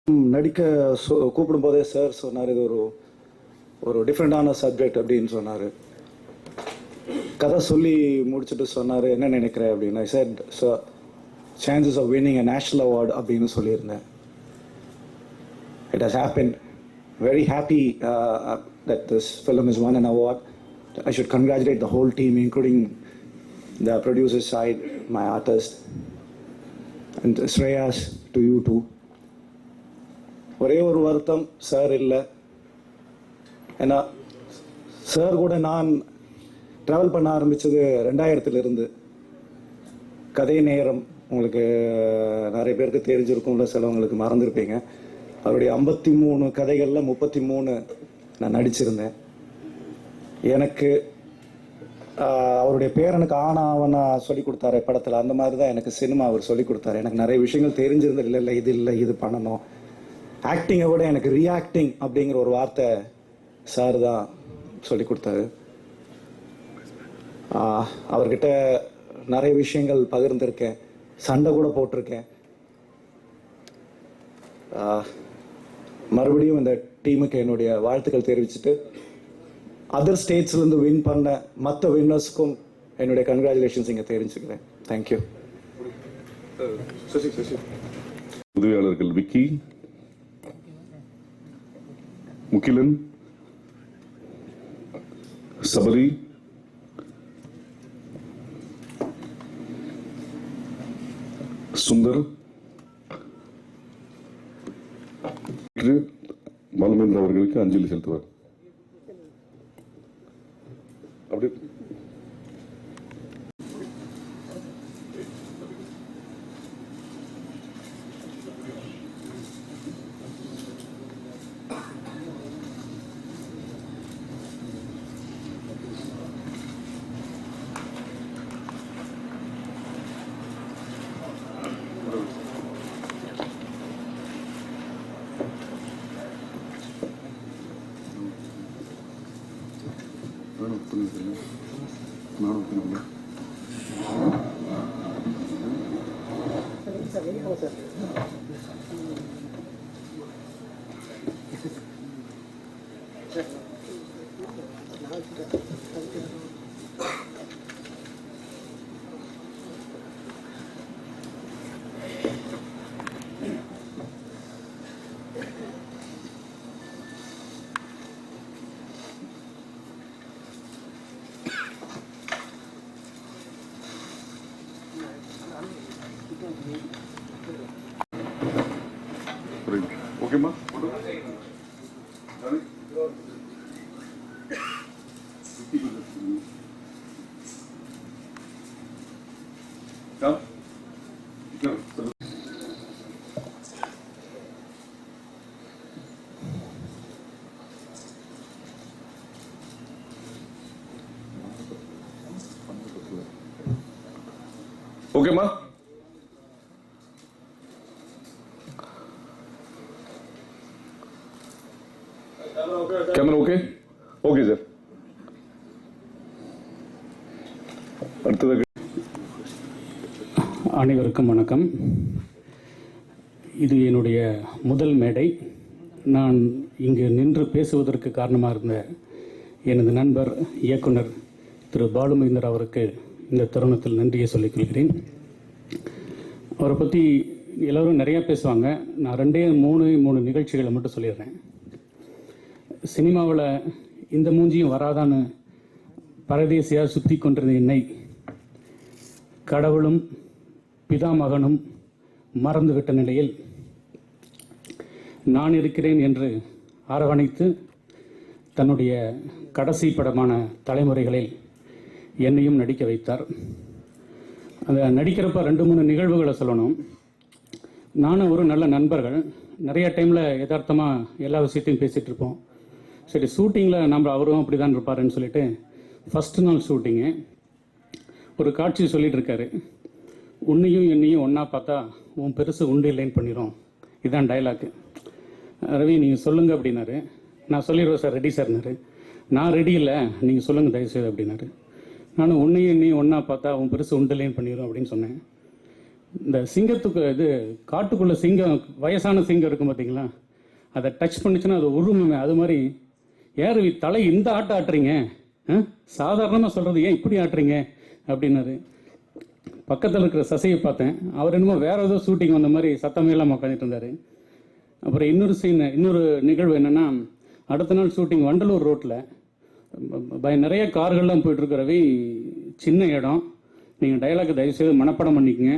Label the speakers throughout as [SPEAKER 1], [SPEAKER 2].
[SPEAKER 1] நடிக்க கூப்பிடும்போதே சார் சொன்னார், இது ஒரு டிஃப்ரெண்டான சப்ஜெக்ட் அப்படின்னு சொன்னார். கதை சொல்லி முடிச்சுட்டு சொன்னார், என்ன நினைக்கிறேன் அப்படின்னு. I said sir, chances of winning a national award அப்படின்னு சொல்லியிருந்தேன். It has happen. Very happy that this film has won an award. I should congratulate the whole team, including the producer side, my artist, and Shreyas, to you too. ஒரே ஒரு வருத்தம் sir இல்லை. ஏன்னா sir கூட நான் travel பண்ண ஆரம்பித்தது 2000 கதை நேரம் உங்களுக்கு நிறைய பேருக்கு தெரிஞ்சிருக்கும்ல, சிலவங்களுக்கு மறந்துருப்பீங்க. அவருடைய 53 கதைகளில் 33 நான் நடிச்சிருந்தேன். எனக்கு அவருடைய பேரனுக்கு ஆனாவனா சொல்லி கொடுத்தாரு படத்தில். அந்த மாதிரி தான் எனக்கு சினிமா அவர் சொல்லி கொடுத்தாரு. எனக்கு நிறைய விஷயங்கள் தெரிஞ்சிருந்தது. இல்லை இது பண்ணணும். ஆக்டிங்கை விட எனக்கு ரியாக்டிங் அப்படிங்கிற ஒரு வார்த்தை சார் தான் சொல்லி கொடுத்தாரு. அவர்கிட்ட நிறைய விஷயங்கள் பகிர்ந்திருக்கேன், சண்டை கூட போட்டிருக்கேன். மறுபடியும் இந்த டீமுக்கு என்னுடைய வாழ்த்துக்கள் தெரிவிச்சுட்டு, அதர் ஸ்டேட்ஸ்லேருந்து வின் பண்ண மற்ற வின்னர்ஸ்க்கும் என்னுடைய கங்க்ராச்சுலேஷன்ஸ் இங்கே தெரிஞ்சுக்கிறேன். தேங்க்யூ.
[SPEAKER 2] உதவியாளர்கள் விக்கி, முகிலன், சபரி, சுந்தர், பாலுமேந்திர அவர்களுக்கு அஞ்சலி செலுத்துவார். அப்படி ஓகேம்மா. ஓகேம்மா. Camera okay? Okay sir. அடுத்தது.
[SPEAKER 3] அனைவருக்கும் வணக்கம். இது என்னுடைய முதல் மேடை. நான் இங்கு நின்று பேசுவதற்கு காரணமாக இருந்த எனது நண்பர் இயக்குனர் திரு பாலுமேந்தர் அவருக்கு இந்த தருணத்தில் நன்றியை சொல்லிக் கொள்கிறேன். அவரை பற்றி எல்லோரும் நிறையா பேசுவாங்க. நான் 3 நிகழ்ச்சிகளை மட்டும் சொல்லிடுறேன். சினிமாவில் இந்த மூஞ்சியும் வராதான்னு பரதேசியாக சுற்றி கொண்டிருந்த என்னை கடவுளும் பிதாமகனும் மறந்துவிட்ட நிலையில் நான் இருக்கிறேன் என்று அரவணைத்து தன்னுடைய கடைசி படமான தலைமுறைகளில் என்னையும் நடிக்க வைத்தார். அந்த நடிக்கிறப்ப 2-3 நிகழ்வுகளை சொல்லணும். நானும் ஒரு நல்ல நண்பர்கள். நிறைய டைமில் யதார்த்தமாக எல்லா விஷயத்தையும் பேசிகிட்டு இருப்போம். சரி, ஷூட்டிங்கில் நம்ம அவரும் அப்படி தான் இருப்பாருன்னு சொல்லிட்டு ஃபஸ்ட்டு நாள் ஷூட்டிங்கு ஒரு காட்சி சொல்லிகிட்டு இருக்காரு. உன்னையும் என்னையும் ஒன்றா பார்த்தா உன் பெருசு உண்டு இல்லைன்னு பண்ணிடும். இதுதான் டைலாக்கு. ரவி நீங்கள் சொல்லுங்கள் அப்படின்னாரு. நான் சொல்லிடுவேன் சார், ரெடி சார்னாரு. நான் ரெடி இல்லை, நீங்கள் சொல்லுங்கள் தயவுசெய்து அப்படின்னாரு. நானும் உன்னையும் என்னையும் ஒன்றா பார்த்தா உன் பெருசு உண்டு இல்லைன்னு பண்ணிடும் அப்படின்னு சொன்னேன். இந்த சிங்கத்துக்கு இது காட்டுக்குள்ளே சிங்கம் வயசான சிங்கம் இருக்கும் பார்த்தீங்களா, அதை டச் பண்ணிச்சுன்னா அது உருமுமே. அது மாதிரி யார் தலை இந்த ஆட்டம் ஆட்டுறீங்க, சாதாரணமாக சொல்கிறது ஏன் இப்படி ஆட்டுறீங்க அப்படின்னாரு. பக்கத்தில் இருக்கிற சசியை பார்த்தேன், அவர் என்னமோ வேற ஏதோ ஷூட்டிங் வந்த மாதிரி சத்தமே இல்லாமல் உட்காந்துட்டு இருந்தார். அப்புறம் இன்னொரு நிகழ்வு என்னென்னா, அடுத்த நாள் ஷூட்டிங் வண்டலூர் ரோட்டில் நிறைய கார்கள்லாம் போயிட்டுருக்கு. ரவி, சின்ன இடம், நீங்கள் டைலாக் தயவுசெய்து மனப்பாடம் பண்ணிக்கங்க.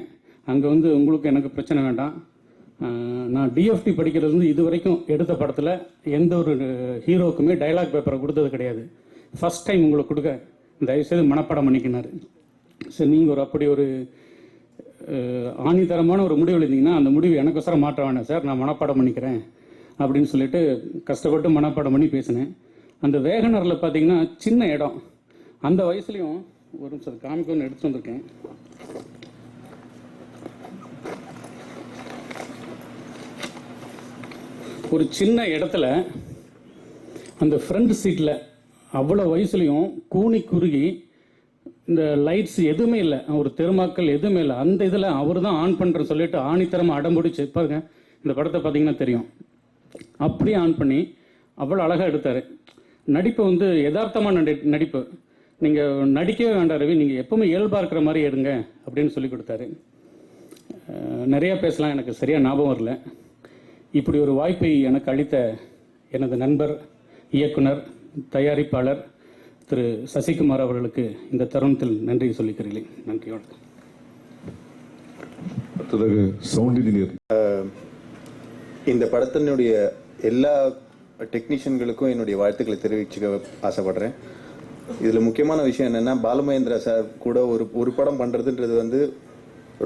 [SPEAKER 3] அங்கே வந்து உங்களுக்கு எனக்கு பிரச்சனை வேண்டாம். நான் டிஎஃப்டி படிக்கிறது வந்து இது வரைக்கும் எடுத்த படத்தில் எந்த ஒரு ஹீரோக்குமே டைலாக் பேப்பரை கொடுத்தது கிடையாது. ஃபஸ்ட் டைம் உங்களுக்கு கொடுக்க தயவுசெய்து மனப்பாடம் பண்ணிக்கினார். சரி, நீங்கள் அப்படி ஒரு ஆணித்தரமான ஒரு முடிவு எழுதிங்கன்னா அந்த முடிவு எனக்கொசரம் மாற்ற வேண்டாம் சார், நான் மனப்பாடம் பண்ணிக்கிறேன் அப்படின்னு சொல்லிட்டு கஷ்டப்பட்டு மனப்பாடம் பண்ணி பேசினேன். அந்த வேகனரில் பார்த்தீங்கன்னா சின்ன இடம், அந்த வயசுலேயும் ஒரு நிமிஷம் காமிக்கணும்னு எடுத்துட்டு வந்திருக்கேன். ஒரு சின்ன இடத்துல அந்த ஃப்ரண்ட் சீட்டில் அவ்வளோ வயசுலையும் கூனி குறுகி இந்த லைட்ஸ் எதுவுமே இல்லை, ஒரு தெருமாக்கள் எதுவுமே இல்லை. அந்த இதில் அவர் தான் ஆன் பண்ணுறேன்னு சொல்லிட்டு ஆணித்தரமாக அடம்பிடிச்சு பாருங்க. இந்த படத்தை பார்த்தீங்கன்னா தெரியும், அப்படியே ஆன் பண்ணி அவ்வளோ அழகாக எடுத்தார். நடிப்பு வந்து யதார்த்தமான நடிப்பு. நீங்கள் நடிக்கவே வேண்டாம் ரவி, நீங்கள் எப்பவுமே இயல்பாக இருக்கிற மாதிரி எடுங்க அப்படின்னு சொல்லி கொடுத்தாரு. நிறையா பேசலாம், எனக்கு சரியாக ஞாபகம் வரல. இப்படி ஒரு வாய்ப்பை எனக்கு அளித்த எனது நண்பர், இயக்குனர், தயாரிப்பாளர் திரு சசிகுமார் அவர்களுக்கு இந்த தருணத்தில் நன்றி சொல்லிக்கிறேன். நன்றி, வணக்கம்.
[SPEAKER 2] அடுத்ததாக சவுண்ட் இன்ஜினியர்.
[SPEAKER 4] இந்த படத்தினுடைய எல்லா டெக்னீஷியன்களுக்கும் என்னுடைய வாழ்த்துக்களை தெரிவிச்சுக்க ஆசைப்படுறேன். இதில் முக்கியமான விஷயம் என்னென்னா, பாலுமகேந்திரா சார் கூட ஒரு படம் பண்ணுறதுன்றது வந்து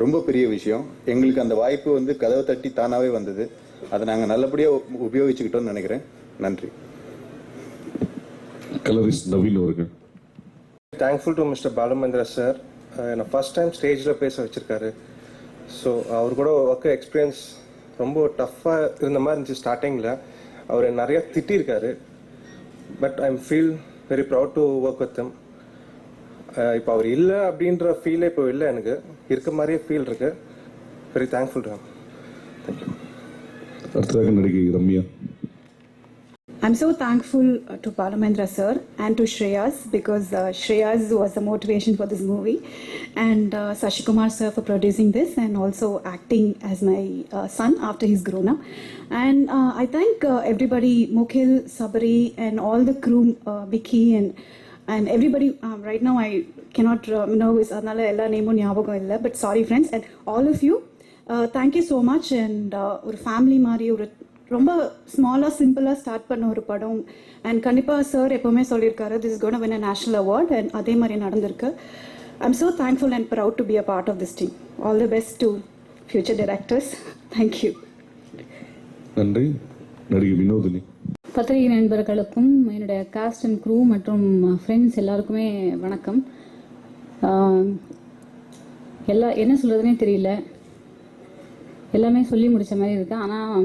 [SPEAKER 4] ரொம்ப பெரிய விஷயம். எங்களுக்கு அந்த வாய்ப்பு வந்து கதவை தட்டி தானாகவே வந்தது. அதை நாங்கள் நல்லபடியாக உபயோகிச்சுக்கிட்டோம்னு நினைக்கிறேன். நன்றி.
[SPEAKER 2] கலரிஸ்ட் நவீன் அவர்கள்.
[SPEAKER 5] Thankful to mister Balu Mahendra sir. என்னை ஃபஸ்ட் டைம் ஸ்டேஜில் பேச வச்சுருக்காரு. ஸோ அவர் கூட ஒர்க் எக்ஸ்பீரியன்ஸ் ரொம்ப டஃப்பாக இருந்த மாதிரி இருந்துச்சு ஸ்டார்டிங்கில். அவர் நிறையா திட்டிருக்காரு. But I feel very proud to work with him. இப்போ அவர் இல்லை அப்படின்ற ஃபீலே இப்போ இல்லை, எனக்கு இருக்க மாதிரியே ஃபீல் இருக்கு. Very thankful to him. Thank you.
[SPEAKER 2] அடுத்ததாக நடிகை Ramya.
[SPEAKER 6] I'm so thankful to Balamendra sir and to Shreyas, because Shreyas was the motivation for this movie, and Sashikumar sir for producing this and also acting as my son after he's grown up. And I thank everybody, Mukhil, Sabari and all the crew, Vicky and everybody. Right now I cannot know his another ella name nyabagam illa, but sorry friends, and all of you, thank you so much. And ஒரு family மாதிரி ஒரு ரொம்ப ஸ்மாலாக சிம்பிளாக start பண்ண ஒரு படம். And கண்டிப்பாக sir எப்போவுமே சொல்லியிருக்காரு, this is gonna win a national award, and அதே மாதிரி நடந்திருக்கு. I am so thankful and proud to be a part of this team. All the best to future directors. Thank you.
[SPEAKER 2] நன்றி. நடிகை வினோதினி.
[SPEAKER 7] பத்திரிகை நண்பர்களுக்கும் என்னுடைய காஸ்ட் அண்ட் க்ரூ மற்றும் friends எல்லாருக்குமே வணக்கம். என்ன சொல்கிறதுனே தெரியல, எல்லாமே சொல்லி முடித்த மாதிரி இருக்கு. ஆனால்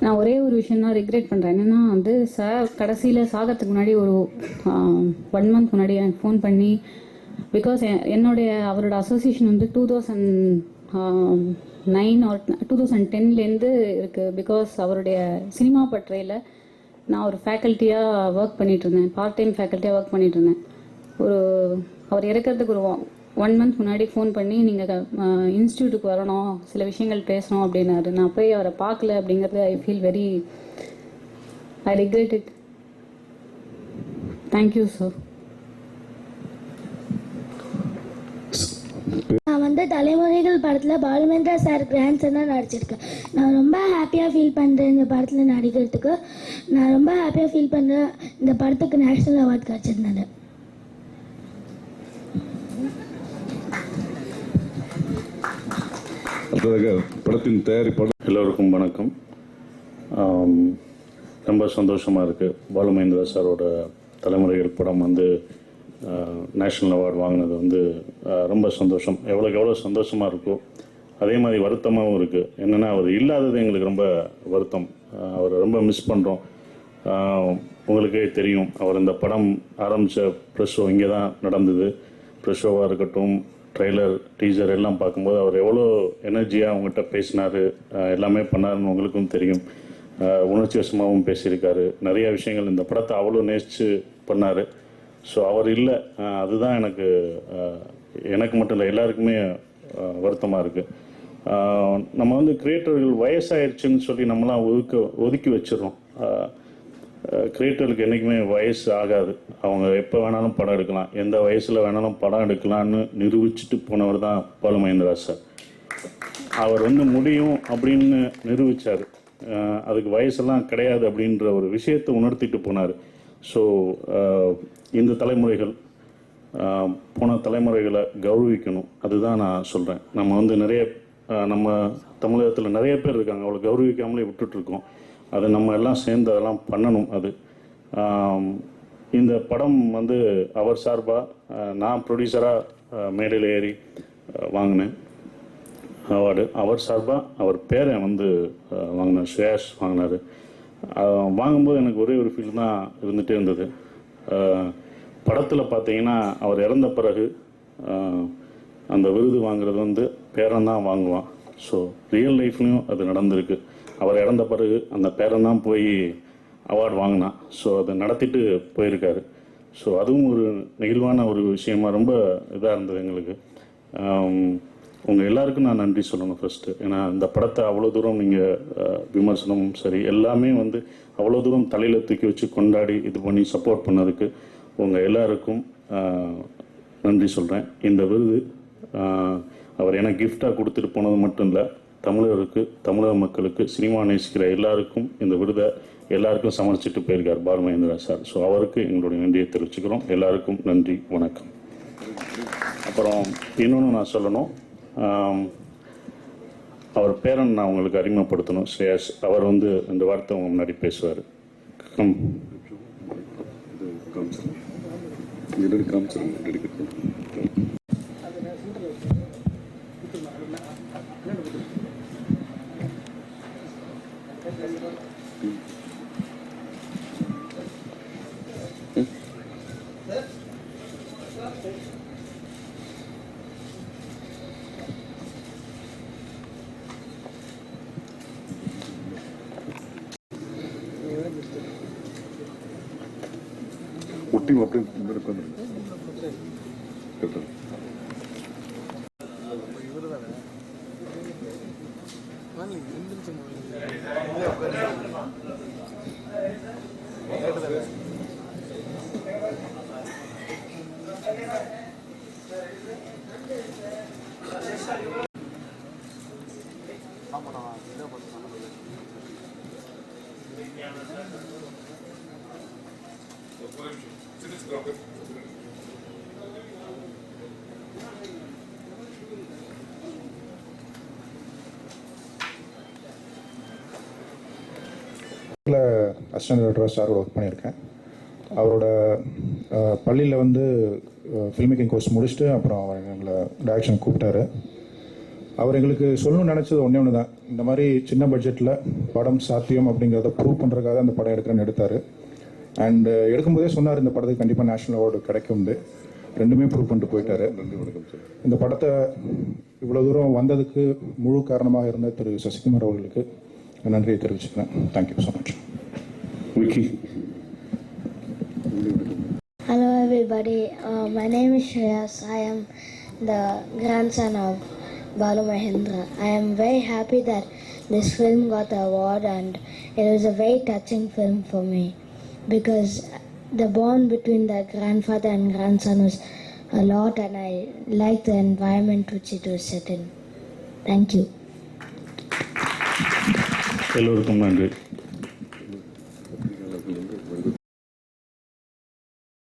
[SPEAKER 7] நான் ஒரே ஒரு விஷயம் தான் ரிக்ரெட் பண்ணுறேன். என்னென்னா வந்து சார் கடைசியில் சாகிறதுக்கு முன்னாடி ஒரு 1 month முன்னாடி எனக்கு ஃபோன் பண்ணி, பிகாஸ் அவரோட அசோசியேஷன் வந்து 2009 or 2010லேருந்து இருக்குது. பிகாஸ் அவருடைய சினிமா பட்டறையில் நான் ஒரு ஃபேக்கல்ட்டியாக ஒர்க் பண்ணிகிட்ருந்தேன், பார்ட் டைம் ஃபேக்கல்ட்டியாக ஒர்க் பண்ணிகிட்ருந்தேன். அவர் இறக்கிறதுக்கு ஒரு 1 month முன்னாடி ஃபோன் பண்ணி, நீங்கள் இன்ஸ்டியூட்டுக்கு வரணும், சில விஷயங்கள் பேசணும் அப்படின்னாரு. நான் போய் அவரை பார்க்கல அப்படிங்கிறது I feel I regret it. Thank you sir.
[SPEAKER 8] நான் வந்து தலைமுறைகள் படத்தில் பாலுமேந்திரா சார் கிராண்ட் சன்னாக நடிச்சிருக்கேன். நான் ரொம்ப ஹாப்பியாக ஃபீல் பண்ணுறேன் இந்த படத்தில் நடிக்கிறதுக்கு. நான் ரொம்ப ஹாப்பியாக ஃபீல் பண்ணுறேன் இந்த படத்துக்கு நேஷ்னல் அவார்ட் கிடச்சிருந்தது.
[SPEAKER 2] படத்தின் தயாரிப்பாளர்.
[SPEAKER 9] எல்லோருக்கும் வணக்கம். ரொம்ப சந்தோஷமாக இருக்குது. பாலுமகேந்திரா சாரோட தலைமுறைகள் படம் வந்து நேஷ்னல் அவார்டு வாங்கினது வந்து ரொம்ப சந்தோஷம். எவ்வளோ சந்தோஷமாக இருக்கோ அதே மாதிரி வருத்தமாகவும் இருக்குது. என்னென்னா அவர் இல்லாதது எங்களுக்கு ரொம்ப வருத்தம். அவரை ரொம்ப மிஸ் பண்ணுறோம். உங்களுக்கே தெரியும், அவர் இந்த படம் ஆரம்பித்த ப்ரெஸ் ஷோ இங்கே தான் நடந்தது. ப்ரெஸ் ஷோவாக இருக்கட்டும், ட்ரெய்லர் டீசர் எல்லாம் பார்க்கும்போது அவர் எவ்வளோ எனர்ஜியாக அவங்ககிட்ட பேசினார், எல்லாமே பண்ணாருன்னு உங்களுக்கும் தெரியும். உணர்ச்சி வசமாகவும் பேசியிருக்காரு. நிறைய விஷயங்கள் இந்த படத்தை அவ்வளோ நேசித்து பண்ணார். ஸோ அவர் இல்லை, அதுதான் எனக்கு மட்டும் இல்லை, எல்லாருக்குமே வருத்தமாக இருக்குது. நம்ம வந்து கிரியேட்டர்கள் வயசாயிருச்சுன்னு சொல்லி நம்மளாம் ஒதுக்கி வச்சிடறோம். கிரியேட்டருக்கு என்றைக்குமே வயசு ஆகாது. அவங்க எப்போ வேணாலும் படம் எடுக்கலாம், எந்த வயசில் வேணாலும் படம் எடுக்கலான்னு நிரூபிச்சுட்டு போனவர் தான் பாலு மகேந்திரா சார். அவர் வந்து முடியும் அப்படின்னு நிரூபித்தார். அதுக்கு வயசெல்லாம் கிடையாது அப்படின்ற ஒரு விஷயத்தை உணர்த்திட்டு போனார். ஸோ இந்த தலைமுறைகள் போன தலைமுறைகளை கௌரவிக்கணும், அதுதான் நான் சொல்கிறேன். நம்ம வந்து நம்ம தமிழகத்தில் நிறைய பேர் இருக்காங்க, அவ்வளோ கௌரவிக்காமலே விட்டுட்ருக்கோம். அதை நம்ம எல்லாம் சேர்ந்து அதெல்லாம் பண்ணணும். அது இந்த படம் வந்து அவர் சார்பாக நான் ப்ரொடியூசராக மேடையில் ஏறி வாங்கினேன் அவார்டு. அவர் சார்பாக அவர் பேரை வந்து வாங்கினார், ஸ்ரேயாஸ் வாங்கினார். வாங்கும்போது எனக்கு ஒரே ஒரு ஃபீல் தான் இருந்துகிட்டே இருந்தது. படத்தில் பார்த்தீங்கன்னா அவர் இறந்த பிறகு அந்த விருது வாங்குறது வந்து பேரன் தான் வாங்குவான். ஸோ ரியல் லைஃப்லையும் அது நடந்திருக்கு. அவர் இறந்த பிறகு அந்த பேரன் தான் போய் அவார்டு வாங்கினான். ஸோ அதை நடத்திட்டு போயிருக்காரு. ஸோ அதுவும் ஒரு நெகிழ்வான ஒரு விஷயமா ரொம்ப இதாக இருந்தது எங்களுக்கு. உங்கள் எல்லாருக்கும் நான் நன்றி சொல்லணும் ஃபஸ்ட்டு. ஏன்னா இந்த படத்தை அவ்வளோ தூரம் நீங்கள் விமர்சனமும் சரி எல்லாமே வந்து அவ்வளோ தூரம் தலையில் தூக்கி வச்சு கொண்டாடி இது பண்ணி சப்போர்ட் பண்ணதுக்கு உங்கள் எல்லாருக்கும் நன்றி சொல்கிறேன். இந்த விருது அவர் எனக்கு கிஃப்டாக கொடுத்துட்டு போனது மட்டும் இல்லை, தமிழக மக்களுக்கு, சினிமா நேசிக்கிற எல்லாருக்கும் இந்த விருதை எல்லாருக்கும் சமர்ப்பிச்சுட்டு போயிருக்கார் பாலு மகேந்திரா சார். ஸோ அவருக்கு எங்களுடைய நன்றியை தெரிவிச்சுக்கிறோம். எல்லாருக்கும் நன்றி, வணக்கம். அப்புறம் இன்னொன்று நான் சொல்லணும், அவர் பேரன் நான் உங்களுக்கு அறிமுகப்படுத்தணும், ஸ்ரேயாஸ். அவர் வந்து இந்த வார்த்தை உங்க முன்னாடி பேசுவார்.
[SPEAKER 2] ஒட்டி அப்படியே
[SPEAKER 10] அசிஸ்டன்ட் டைரக்டராக சாரோட ஒர்க் பண்ணியிருக்கேன். அவரோட பள்ளியில் வந்து ஃபில்ம் மேக்கிங் கோர்ஸ் முடிச்சுட்டு அப்புறம் அவர் எங்களை டைரக்ஷன் கூப்பிட்டாரு. அவர் எங்களுக்கு சொல்லணும்னு நினச்சது ஒன்று தான், இந்த மாதிரி சின்ன பட்ஜெட்டில் படம் சாத்தியம் அப்படிங்கிறத ப்ரூவ் பண்ணுறதுக்காக அந்த படம் எடுக்கிறேன்னு எடுத்தார். அண்டு எடுக்கும்போதே சொன்னார் இந்த படத்துக்கு கண்டிப்பாக நேஷனல் அவார்டு கிடைக்கும். ரெண்டுமே ப்ரூவ் பண்ணிட்டு போயிட்டாரு. இந்த படத்தை இவ்வளோ தூரம் வந்ததுக்கு முழு காரணமாக இருந்த திரு சசிகுமார் அவர்களுக்கு நன்றியை தெரிவிச்சுக்கிறேன். Thank you so much.
[SPEAKER 2] Vicky.
[SPEAKER 8] Hello everybody, my name is Shreyas. I am the grandson of Balu Mahendra. I am very happy that this film got the award, and it was a very touching film for me because the bond between the grandfather and grandson was a lot, and I like the environment which it was set in. Thank you.
[SPEAKER 9] எல்லோருக்கும் நன்றி.